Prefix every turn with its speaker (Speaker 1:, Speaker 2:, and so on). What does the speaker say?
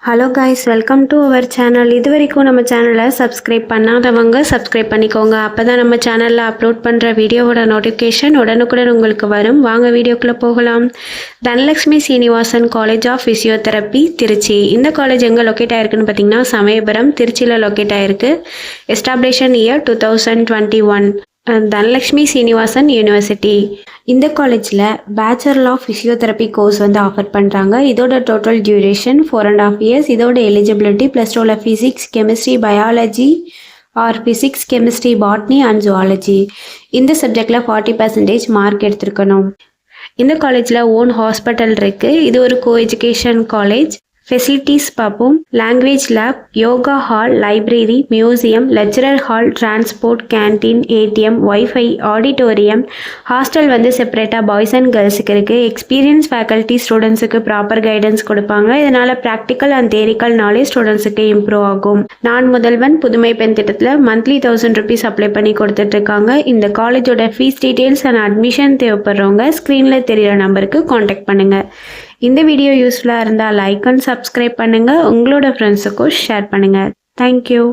Speaker 1: Hello guys, welcome to our channel. இது வரைக்கும் நம்ம சேனலை சப்ஸ்கிரைப் பண்ணாதவங்க சப்ஸ்கிரைப் பண்ணிக்கோங்க. அப்போ தான் நம்ம சேனலில் அப்லோட் பண்ணுற வீடியோவோட நோட்டிஃபிகேஷன் உடனுக்குடன் உங்களுக்கு வரும். வாங்க வீடியோக்குள்ளே போகலாம். Dhanalakshmi Srinivasan college of physiotherapy Trichy. இந்த காலேஜ் எங்கே லொக்கேட் ஆயிருக்குன்னு பார்த்தீங்கன்னா சமயபுரம் திருச்சியில் லொக்கேட் ஆயிருக்கு. Establishment year 2021. Dhanalakshmi Srinivasan university. இந்த காலேஜில் bachelor of physiotherapy course offer பண்ணுறாங்க. இதோட டோட்டல் டியூரேஷன் 4.5 years. இதோட eligibility +2 physics, chemistry, biology or physics, chemistry, botany and zoology. இந்த சப்ஜெக்டில் 40% மார்க் எடுத்திருக்கணும். இந்த காலேஜில் ஓன் ஹாஸ்பிட்டல் இருக்குது. இது ஒரு கோ எஜுகேஷன் காலேஜ். ஃபெசிலிட்டிஸ் பார்ப்போம். Language lab, yoga hall, library, museum, lecturer hall, transport, canteen, ATM, wifi, auditorium. Hostel செப்பரேட்டாக பாய்ஸ் அண்ட் கேர்ள்ஸுக்கு இருக்குது. எக்ஸ்பீரியன்ஸ் ஃபேக்கல்ட்டி ஸ்டூடெண்ட்ஸுக்கு ப்ராப்பர் கைடன்ஸ் கொடுப்பாங்க. இதனால் ப்ராக்டிக்கல் அண்ட் தியரிக்கல் நாலேஜ் ஸ்டூடெண்ட்ஸுக்கு இம்ப்ரூவ் ஆகும். நான் முதல்வன் புதுமை பெண் திட்டத்தில் மந்த்லி 1000 rupees அப்ளை பண்ணி கொடுத்துட்ருக்காங்க. இந்த காலேஜோட ஃபீஸ் டீட்டெயில்ஸ் அண்ட் அட்மிஷன் தேவைப்படுறவங்க ஸ்க்ரீனில் தெரிகிற நம்பருக்கு காண்டாக்ட் பண்ணுங்கள். இந்த வீடியோ யூஸ்ஃபுல்லாக இருந்தால் லைக் அண்ட் சப்ஸ்கிரைப் பண்ணுங்கள். உங்களோட ஃப்ரெண்ட்ஸுக்கும் ஷேர் பண்ணுங்கள். தேங்க்யூ.